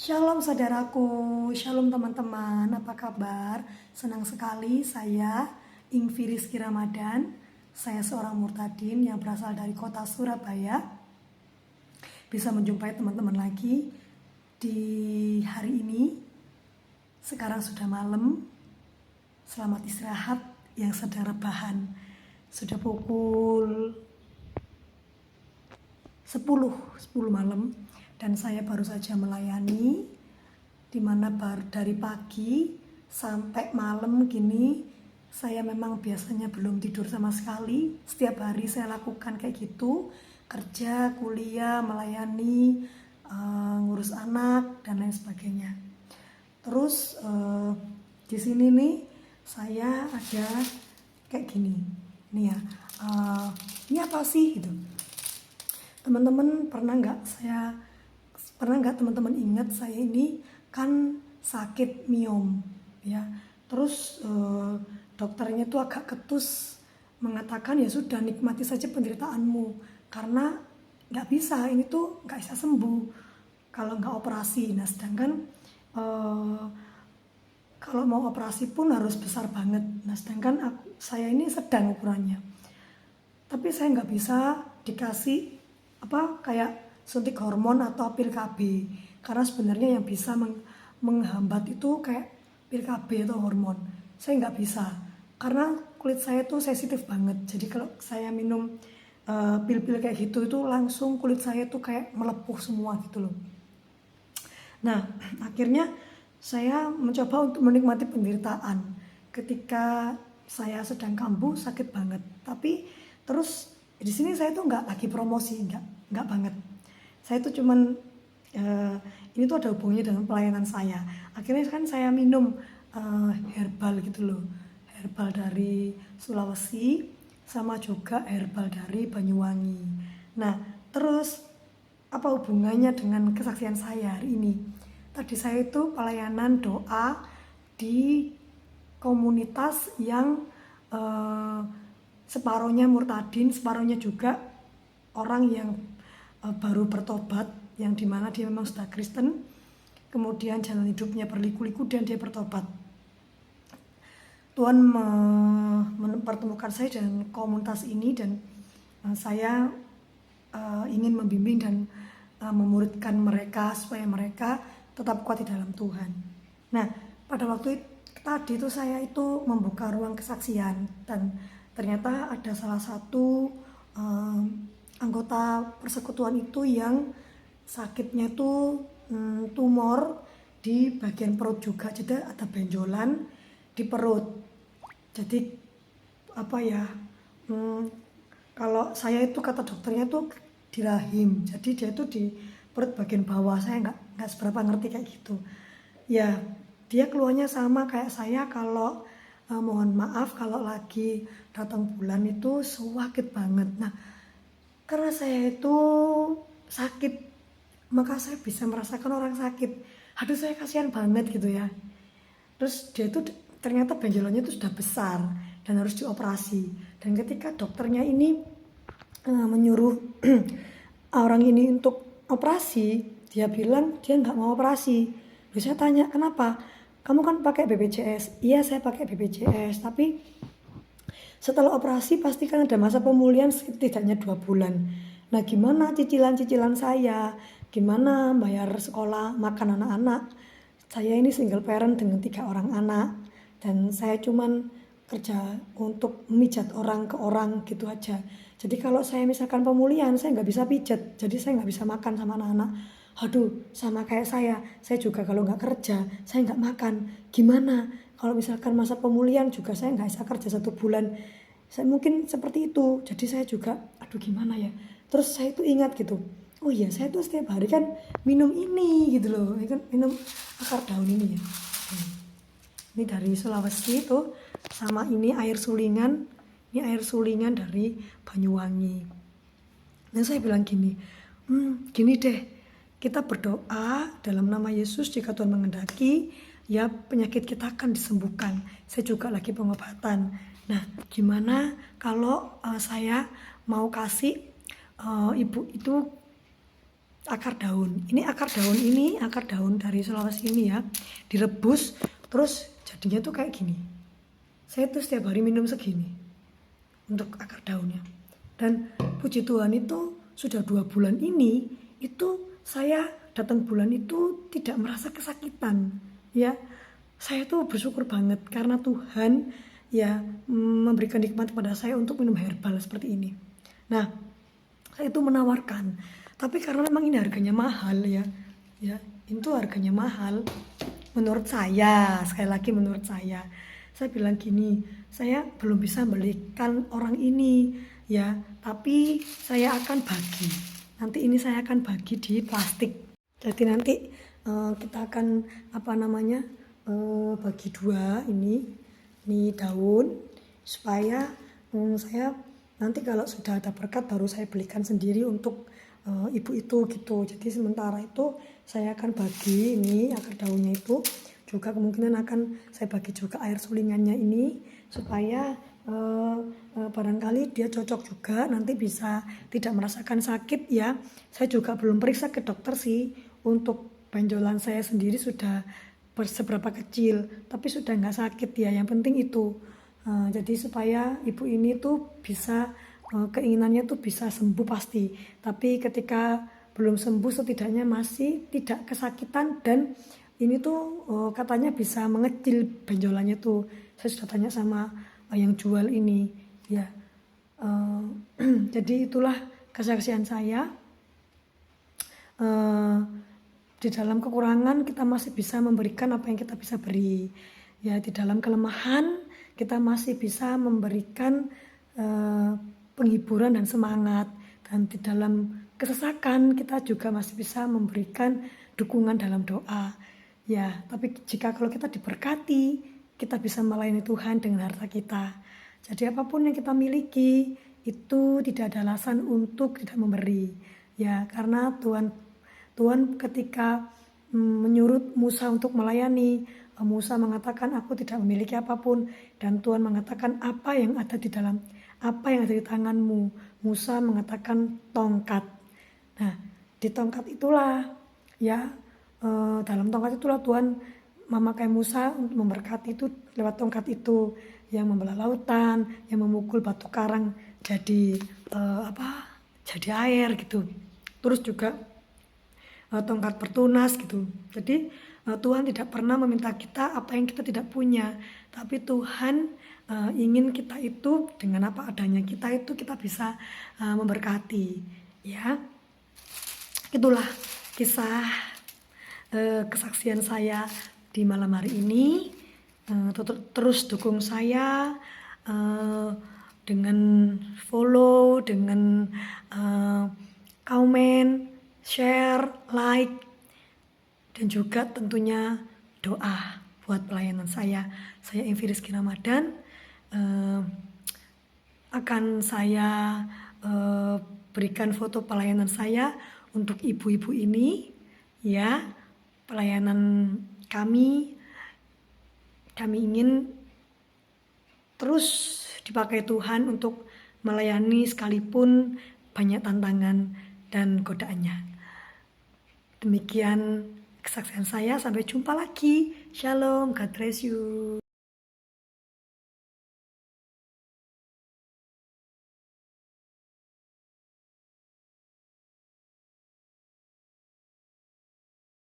Shalom saudaraku, shalom teman-teman, apa kabar? Senang sekali saya Ingvi Rizky Ramadan. Saya seorang murtadin yang berasal dari kota Surabaya. Bisa menjumpai teman-teman lagi di hari ini. Sekarang sudah malam, selamat istirahat yang sedang rebahan. Sudah pukul 10 malam dan saya baru saja melayani, dimana dari pagi sampai malam gini saya memang biasanya belum tidur sama sekali. Setiap hari saya lakukan kayak gitu, kerja, kuliah, melayani, ngurus anak dan lain sebagainya. Terus di sini nih saya ada kayak gini nih ya, ini apa sih gitu. Teman-teman pernah nggak teman-teman ingat saya ini kan sakit miom ya. Terus dokternya tuh agak ketus mengatakan ya sudah nikmati saja penderitaanmu karena nggak bisa, ini tuh nggak bisa sembuh kalau nggak operasi. Nah sedangkan kalau mau operasi pun harus besar banget. Nah sedangkan saya ini sedang ukurannya, tapi saya nggak bisa dikasih kayak suntik hormon atau pil KB, karena sebenarnya yang bisa menghambat itu kayak pil KB atau hormon. Saya nggak bisa karena kulit saya tuh sensitif banget. Jadi kalau saya minum pil-pil kayak gitu itu langsung kulit saya tuh kayak melepuh semua gitu loh. Nah akhirnya saya mencoba untuk menikmati penderitaan ketika saya sedang kambuh sakit banget. Tapi terus di sini saya tuh nggak lagi promosi, nggak banget. Saya tuh cuman ini tuh ada hubungannya dengan pelayanan saya. Akhirnya kan saya minum herbal gitu loh, herbal dari Sulawesi sama juga herbal dari Banyuwangi. Nah terus apa hubungannya dengan kesaksian saya hari ini? Tadi saya itu pelayanan doa di komunitas yang separohnya murtadin, separohnya juga orang yang baru bertobat, yang dimana dia memang sudah Kristen, kemudian jalan hidupnya berliku-liku dan dia bertobat. Tuhan mempertemukan saya dengan komunitas ini dan saya ingin membimbing dan memuridkan mereka supaya mereka tetap kuat di dalam Tuhan. Nah pada waktu tadi itu saya itu membuka ruang kesaksian dan ternyata ada salah satu anggota persekutuan itu yang sakitnya itu tumor di bagian perut juga, jadi ada benjolan di perut. Jadi kalau saya itu kata dokternya tuh di rahim, jadi dia itu di perut bagian bawah. Saya nggak seberapa ngerti kayak gitu ya. Dia keluarnya sama kayak saya kalau mohon maaf kalau lagi datang bulan itu sakit banget. Nah karena saya itu sakit, maka saya bisa merasakan orang sakit. Aduh saya kasihan banget gitu ya. Terus dia itu ternyata benjolannya itu sudah besar dan harus dioperasi. Dan ketika dokternya ini menyuruh orang ini untuk operasi, dia bilang dia nggak mau operasi. Lalu saya tanya kenapa? Kamu kan pakai BPJS. Iya saya pakai BPJS, tapi setelah operasi pasti kan ada masa pemulihan setidaknya 2 bulan. Nah gimana cicilan-cicilan saya? Gimana bayar sekolah makan anak-anak? Saya ini single parent dengan 3 orang anak. Dan saya cuman kerja untuk memijat orang ke orang gitu aja. Jadi kalau saya misalkan pemulihan saya nggak bisa pijat. Jadi saya nggak bisa makan sama anak-anak. Aduh sama kayak saya juga kalau nggak kerja saya nggak makan. Gimana? Kalau misalkan masa pemulihan juga saya nggak bisa kerja 1 bulan. Saya mungkin seperti itu. Jadi saya juga aduh gimana ya. Terus saya itu ingat gitu. Oh iya saya tuh setiap hari kan minum ini gitu loh. Minum akar daun ini ya. Ini dari Sulawesi tuh, sama ini air sulingan. Ini air sulingan dari Banyuwangi. Dan saya bilang gini, gini deh, kita berdoa dalam nama Yesus jika Tuhan mengendaki, ya penyakit kita akan disembuhkan. Saya juga lagi pengobatan. Nah, gimana kalau saya mau kasih ibu itu akar daun. Ini akar daun dari Sulawesi ini ya, direbus terus jadinya tuh kayak gini. Saya tuh setiap hari minum segini untuk akar daunnya. Dan puji Tuhan itu sudah 2 bulan ini itu saya datang bulan itu tidak merasa kesakitan ya. Saya tuh bersyukur banget karena Tuhan ya memberikan nikmat kepada saya untuk minum herbal seperti ini. Nah, saya itu menawarkan, tapi karena memang ini harganya mahal ya, itu harganya mahal. Menurut saya, sekali lagi menurut saya bilang gini, saya belum bisa belikan orang ini ya, tapi saya akan bagi. Nanti ini saya akan bagi di plastik. Jadi nanti kita akan bagi 2 ini daun supaya saya nanti kalau sudah ada berkat baru saya belikan sendiri untuk ibu itu gitu. Jadi sementara itu saya akan bagi ini akar daunnya itu, juga kemungkinan akan saya bagi juga air sulingannya ini supaya barangkali dia cocok juga, nanti bisa tidak merasakan sakit ya. Saya juga belum periksa ke dokter sih untuk benjolan saya sendiri sudah seberapa kecil, tapi sudah nggak sakit ya, yang penting itu. Jadi supaya ibu ini tuh bisa keinginannya tuh bisa sembuh pasti, tapi ketika belum sembuh setidaknya masih tidak kesakitan, dan ini tuh katanya bisa mengecil benjolannya tuh. Saya sudah tanya sama yang jual ini ya. Jadi itulah kesaksian saya. Di dalam kekurangan kita masih bisa memberikan apa yang kita bisa beri ya, di dalam kelemahan kita masih bisa memberikan penghiburan dan semangat, dan di dalam kesesakan kita juga masih bisa memberikan dukungan dalam doa ya. Tapi jika kalau kita diberkati, kita bisa melayani Tuhan dengan harta kita. Jadi apapun yang kita miliki itu tidak ada alasan untuk tidak memberi ya, karena Tuhan ketika menyuruh Musa untuk melayani, Musa mengatakan aku tidak memiliki apapun, dan Tuhan mengatakan apa yang ada di tanganmu. Musa mengatakan tongkat. Nah, di tongkat itulah ya, dalam tongkat itulah Tuhan memakai Musa untuk memberkati itu lewat tongkat itu, yang membelah lautan, yang memukul batu karang jadi jadi air gitu. Terus juga tongkat pertunas gitu. Jadi Tuhan tidak pernah meminta kita apa yang kita tidak punya, tapi Tuhan ingin kita itu dengan apa adanya kita itu kita bisa memberkati ya. Itulah kisah kesaksian saya di malam hari ini. Terus dukung saya dengan follow, dengan komen, share, like, dan juga tentunya doa buat pelayanan saya. Saya Envy Rizky Ramadan, akan saya berikan foto pelayanan saya untuk ibu-ibu ini ya. Pelayanan kami ingin terus dipakai Tuhan untuk melayani sekalipun banyak tantangan dan godaannya. Demikian kesaksian saya, sampai jumpa lagi. Shalom, God bless you.